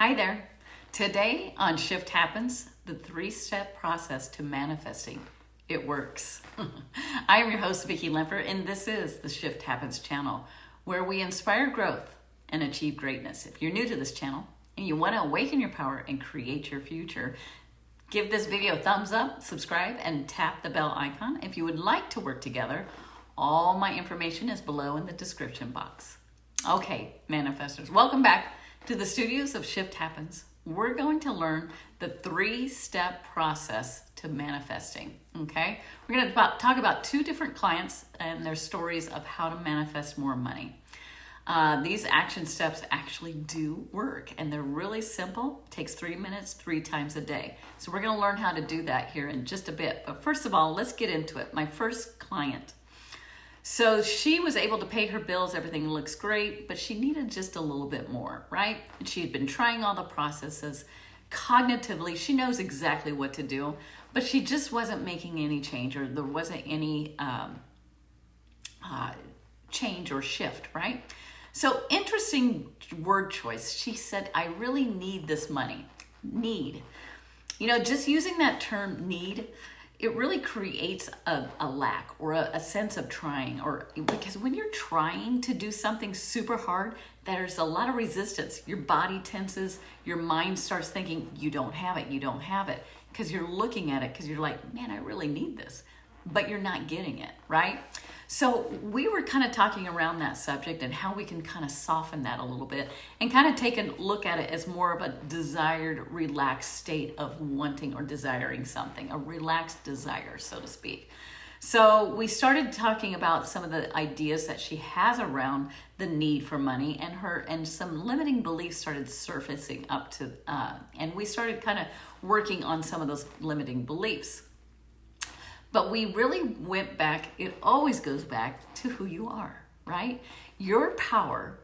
Hi there. Today on Shift Happens, the 3-step process to manifesting. It works. I am your host, Vicki Lemper, and this is the Shift Happens channel, where we inspire growth and achieve greatness. If you're new to this channel and you want to awaken your power and create your future, give this video a thumbs up, subscribe, and tap the bell icon. If you would like to work together, all my information is below in the description box. Okay, manifestors, welcome back to the studios of Shift Happens. We're going to learn the 3-step process to manifesting, okay? We're going to talk about 2 different clients and their stories of how to manifest more money. These action steps actually do work, and they're really simple. It takes 3 minutes, 3 times a day. So we're going to learn how to do that here in just a bit. But first of all, let's get into it. My first client. So she was able to pay her bills, everything looks great, but she needed just a little bit more, right? And she had been trying all the processes. Cognitively, she knows exactly what to do, but she just wasn't making any change, or there wasn't any change or shift, right? So interesting word choice. She said, I really need this money. Need. You know, just using that term need, it really creates a lack or a sense of trying, or because when you're trying to do something super hard, there's a lot of resistance. Your body tenses, your mind starts thinking, you don't have it, because you're looking at it, because you're like, man, I really need this, but you're not getting it, right? So we were kind of talking around that subject and how we can kind of soften that a little bit and kind of take a look at it as more of a desired, relaxed state of wanting or desiring something, a relaxed desire, so to speak. So we started talking about some of the ideas that she has around the need for money, and some limiting beliefs started surfacing up to, and we started kind of working on some of those limiting beliefs. But we really went back, it always goes back to who you are, right? Your power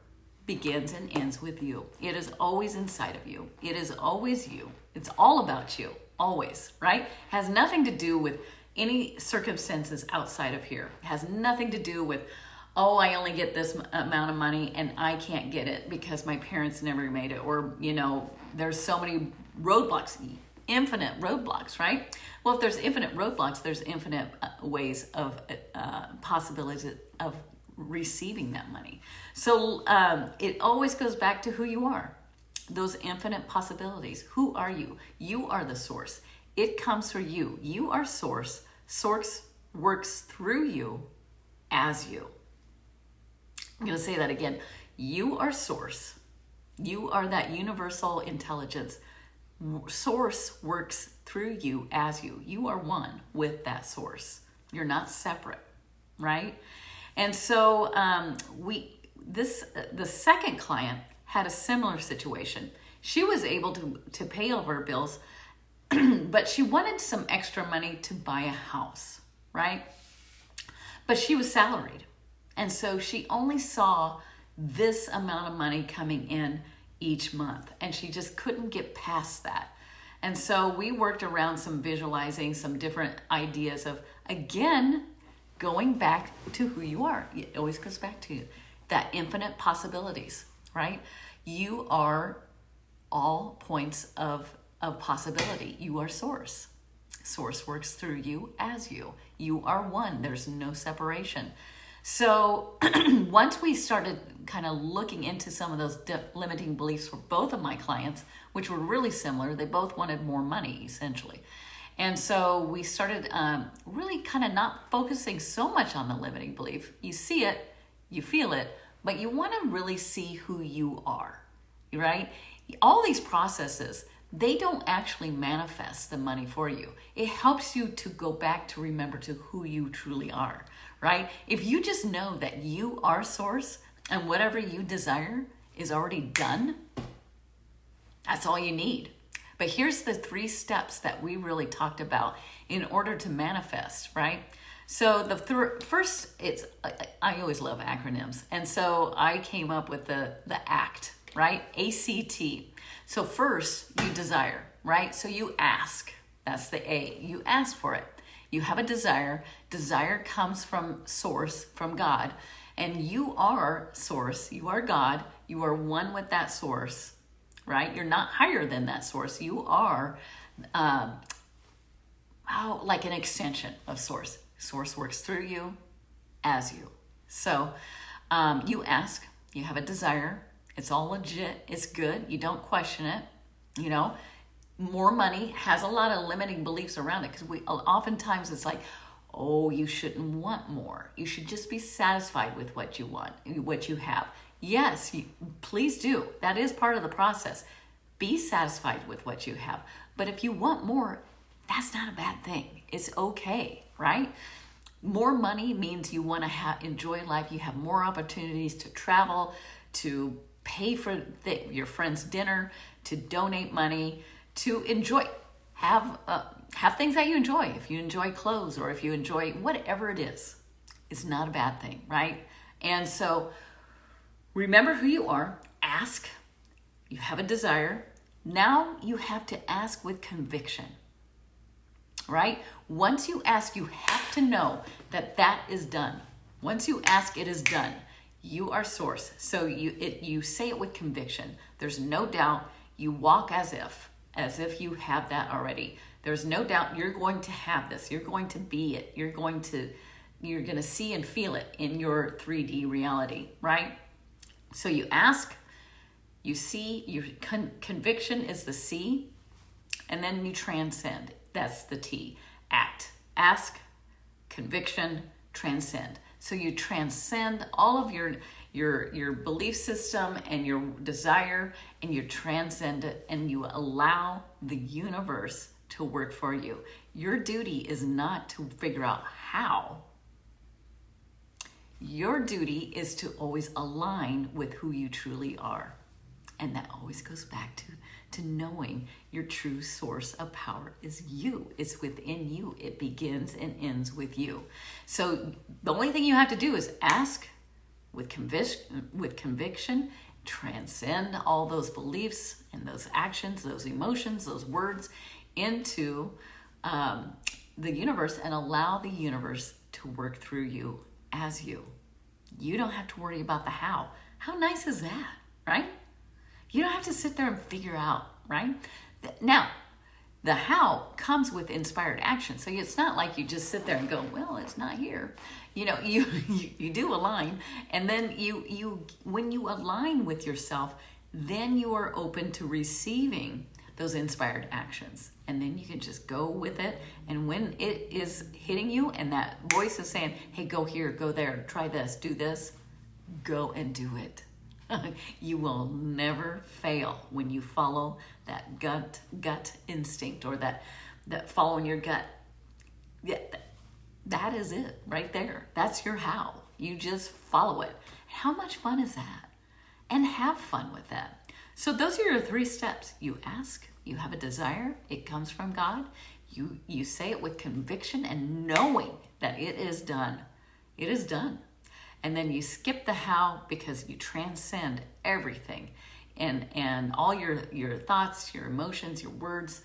begins and ends with you. It is always inside of you. It is always you. It's all about you, always, right? Has nothing to do with any circumstances outside of here. It has nothing to do with, oh, I only get this amount of money and I can't get it because my parents never made it, or, you know, there's so many roadblocks, infinite roadblocks, right? Well, if there's infinite roadblocks, there's infinite ways of possibilities of receiving that money. So it always goes back to who you are. Those infinite possibilities. Who are you? You are the source. It comes from you. You are source. Source works through you as you. I'm going to say that again. You are source. You are that universal intelligence. Source works through you as you. You are one with that source. You're not separate, right? And so the second client had a similar situation. She was able to pay over her bills, but she wanted some extra money to buy a house, right? But she was salaried. And so she only saw this amount of money coming in each month, and she just couldn't get past that. And so we worked around some visualizing, some different ideas of, again, going back to who you are. It always goes back to that infinite possibilities, right? You are all points of possibility. You are source. Source works through you as you. You are one. There's no separation. So once we started kind of looking into some of those limiting beliefs for both of my clients, which were really similar, they both wanted more money, essentially. And so we started really kind of not focusing so much on the limiting belief. You see it, you feel it, but you want to really see who you are, right? All these processes, they don't actually manifest the money for you. It helps you to go back to remember to who you truly are, right? If you just know that you are source and whatever you desire is already done, that's all you need. But here's the 3 steps that we really talked about in order to manifest, right? So the first, I always love acronyms. And so I came up with the ACT, right? ACT. So first, you desire, right? So you ask. That's the A. You ask for it. You have a desire. Desire comes from source, from God. And you are source. You are God. You are one with that source. right? You're not higher than that source. You are like an extension of source. Source works through you as you. So you ask, you have a desire. It's all legit. It's good. You don't question it. You know, more money has a lot of limiting beliefs around it, because oftentimes it's like, oh, you shouldn't want more. You should just be satisfied with what you want, what you have. Yes, please do. That is part of the process. Be satisfied with what you have. But if you want more, that's not a bad thing. It's okay, right? More money means you want to enjoy life. You have more opportunities to travel, to pay for your friend's dinner, to donate money, to enjoy, have things that you enjoy. If you enjoy clothes, or if you enjoy whatever it is, it's not a bad thing, right? And so remember who you are. Ask. You have a desire. Now you have to ask with conviction, right? Once you ask, you have to know that that is done. Once you ask, it is done. You are source. So you say it with conviction. There's no doubt. You walk as if you have that already. There's no doubt you're going to have this. You're going to be it. You're going to see and feel it in your 3D reality, right? So you ask, you see, your conviction is the C, and then you transcend. That's the T. Act. Ask, conviction, transcend. So you transcend all of your belief system and your desire, and you transcend it, and you allow the universe to work for you. Your duty is not to figure out how. Your duty is to always align with who you truly are. And that always goes back to knowing your true source of power is you. It's within you. It begins and ends with you. So the only thing you have to do is ask with conviction, transcend all those beliefs and those actions, those emotions, those words into the universe, and allow the universe to work through you as you. You don't have to worry about the how. How nice is that, right? You don't have to sit there and figure out, right? Now, the how comes with inspired action. So it's not like you just sit there and go, well, it's not here. You know, you do align. And then you when you align with yourself, then you are open to receiving those inspired actions. And then you can just go with it. And when it is hitting you and that voice is saying, hey, go here, go there, try this, do this, go and do it. You will never fail when you follow that gut instinct, or that following your gut. Yeah, that is it right there. That's your how. You just follow it. How much fun is that? And have fun with that. So those are your 3 steps. You ask, you have a desire, it comes from God. You say it with conviction and knowing that it is done. It is done. And then you skip the how, because you transcend everything, and all your thoughts, your emotions, your words,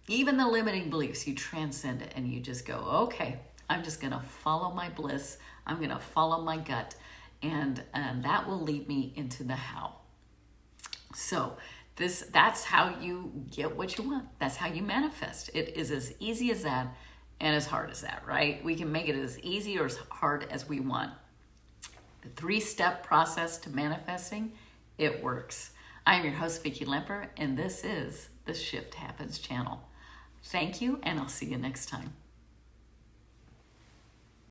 even the limiting beliefs, you transcend it, and you just go, okay, I'm just going to follow my bliss. I'm going to follow my gut, and that will lead me into the how. So that's how you get what you want. That's how you manifest. It is as easy as that and as hard as that, right? We can make it as easy or as hard as we want. The 3-step process to manifesting, it works. I'm your host, Vicki Lemper, and this is the Shift Happens channel. Thank you, and I'll see you next time.